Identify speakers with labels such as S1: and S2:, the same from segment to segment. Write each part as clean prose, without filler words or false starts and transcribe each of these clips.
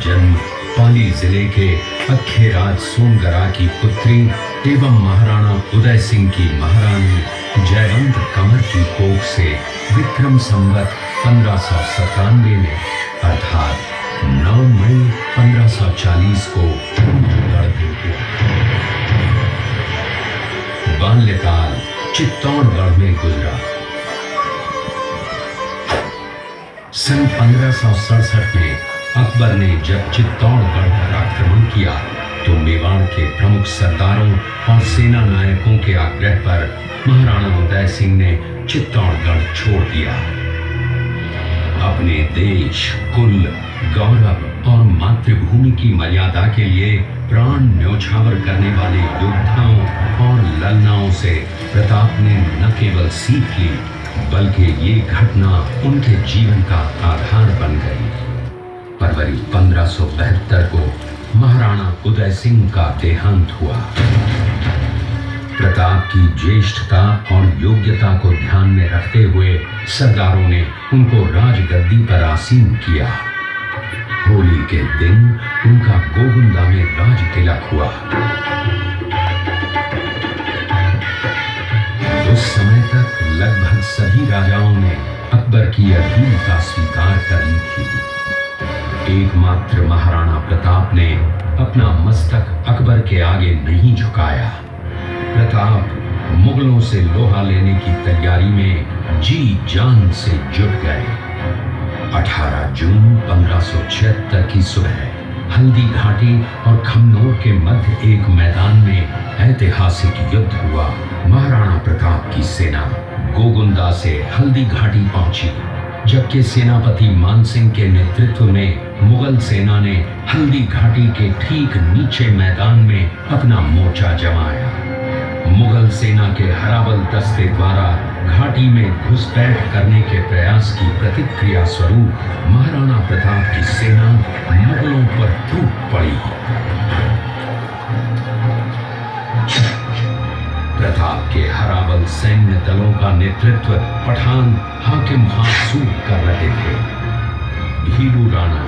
S1: जन्म पाली जिले के अखेराज सोनगरा की पुत्री एवं महाराणा उदय सिंह की महारानी जयवंत कंवर की कोख से विक्रम संवत 1597 में अर्थात 9 मई 1540 को कुंभलगढ़ हुआ। बाल्यकाल चित्तौड़गढ़ में गुजरा। सन 1567 में अकबर ने जब चित्तौड़गढ़ पर आक्रमण किया तो मेवाड़ के प्रमुख सरदारों और सेना नायकों के आग्रह पर महाराणा उदय सिंह ने चित्तौड़गढ़ छोड़ दिया। अपने देश, कुल, गौरव और मातृभूमि की मर्यादा के लिए प्राण न्योछावर करने वाले योद्धाओं और ललनाओं से प्रताप ने न केवल सीख ली बल्कि ये घटना उनके जीवन का आधार बन गई। फरवरी 1572 को महाराणा उदय सिंह का देहांत हुआ। प्रताप की ज्येष्ठता और योग्यता को ध्यान में रखते हुए सरदारों ने उनको राजगद्दी पर आसीन किया। होली के दिन उनका गोगुंदा में राज तिलक हुआ। उस समय तक लगभग सभी राजाओं ने अकबर की अधीनता स्वीकार कर ली थी। एकमात्र महाराणा प्रताप ने अपना मस्तक अकबर के आगे नहीं झुकाया। प्रताप मुगलों से लोहा लेने की तैयारी में जी जान से जुट गए। 18 जून 1576 की सुबह हल्दी घाटी और खमनोर के मध्य एक मैदान में ऐतिहासिक युद्ध हुआ। महाराणा प्रताप की सेना गोगुंदा से हल्दी घाटी पहुंची, जबकि सेनापति मानसिंह के नेतृत्व में मुगल सेना ने हल्दी घाटी के ठीक नीचे मैदान में अपना मोर्चा जमाया। मुगल सेना के हराबल दस्ते द्वारा घाटी में घुसपैठ करने के प्रयास की प्रतिक्रिया स्वरूप महाराणा प्रताप की सेना मुगलों पर टूट पड़ी। प्रताप के हराबल सैन्य दलों का नेतृत्व पठान हाकिम हासूर कर रहे थे। भीलू राणा,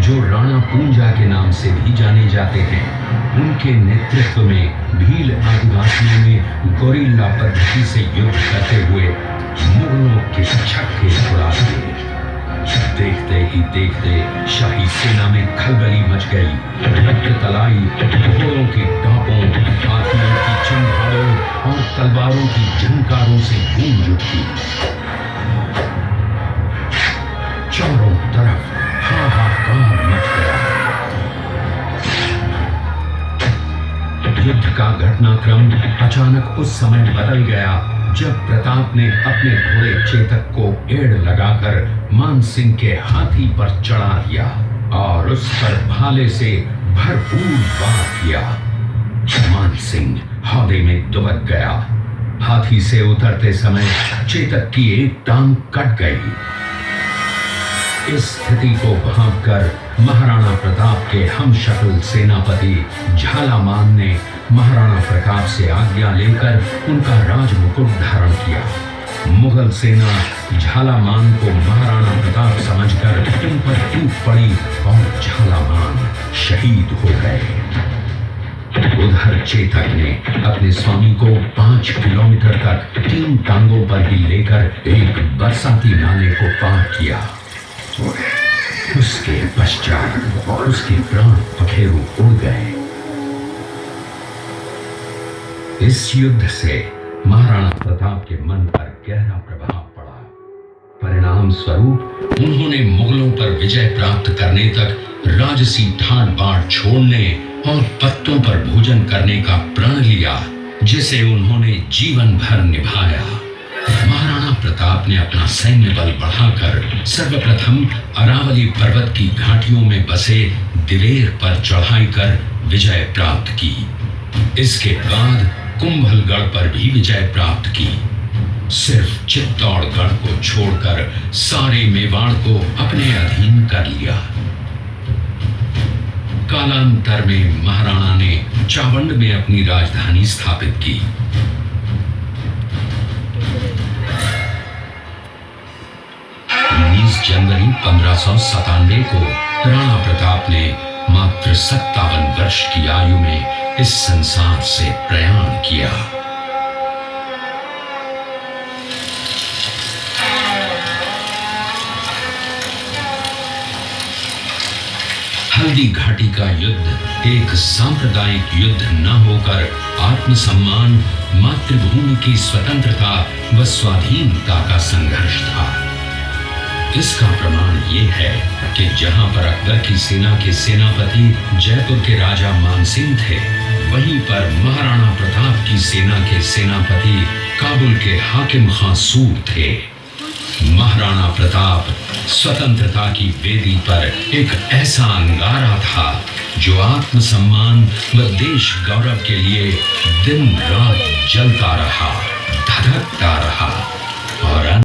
S1: जो राणा पूंजा के नाम से भी जाने जाते हैं, उनके नेतृत्व में भील आदिवासियों ने गोरिल्ला पद्धति से युद्ध करते हुए मुगलों के छक्के छुड़ा दिए। देखते ही देखते शाही सेना में खलबली मच गई। रक्त तलाई घोड़ों की टापों, हाथियों की चंघाड़ों और तलवारों की झंकारों से गूंज उठी। चारों तरफ हाहाकार मच गया। युद्ध का घटनाक्रम अचानक उस समय बदल गया जब प्रताप ने अपने घोड़े चेतक को एड़ लगाकर मानसिंह के हाथी पर चढ़ा दिया और उस पर भाले से भरपूर वार किया। मानसिंह हौदे में दुबक गया। हाथी से उतरते समय चेतक की एक टांग कट गई। इस स्थिति को भांपकर महाराणा प्रताप के हमशक्ल सेनापति झालामान ने महाराणा प्रताप से आज्ञा लेकर उनका राजमुकुट धारण किया। मुगल सेना झालामान को महाराणा प्रताप समझकर उन पर टूट पड़ी और झालामान शहीद हो गए। उधर चेतक ने अपने स्वामी को 5 किलोमीटर तक 3 टांगों पर ही लेकर एक बरसाती नाले को पार किया। उसके पश्चात उसके प्राण पखेरु उड़ गए। इस युद्ध से महाराणा प्रताप के मन पर गहरा प्रभाव पड़ा। परिणाम स्वरूप उन्होंने मुगलों पर विजय प्राप्त करने तक राजसी ठाट बाट छोड़ने और पत्तों पर भोजन करने का प्रण लिया, जिसे उन्होंने जीवन भर निभाया। महाराणा प्रताप ने अपना सैन्य बल बढ़ाकर सर्वप्रथम अरावली पर्वत की घाटियों में बसे दिवेर पर चढ़ाई कर विजय प्राप्त की। इसके बाद कुंभलगढ़ पर भी विजय प्राप्त की। सिर्फ चित्तौड़गढ़ को छोड़कर सारे मेवाड़ को अपने अधीन कर लिया। कालांतर में महाराणा ने चावंड में अपनी राजधानी स्थापित की। जनवरी 1597 को राणा प्रताप ने मात्र 57 वर्ष की आयु में इस संसार से प्रयाण किया। हल्दी घाटी का युद्ध एक सांप्रदायिक युद्ध न होकर आत्मसम्मान, मातृभूमि की स्वतंत्रता व स्वाधीनता का संघर्ष था। इसका प्रमाण ये है कि जहां पर अकबर की सेना के सेनापति जयपुर के राजा मानसिंह थे, वहीं पर महाराणा प्रताप की सेना के सेनापति काबुल के हाकिम खां सूर थे। महाराणा प्रताप स्वतंत्रता की वेदी पर एक ऐसा अंगारा था जो आत्मसम्मान व देश गौरव के लिए दिन रात जलता रहा, धधकता रहा।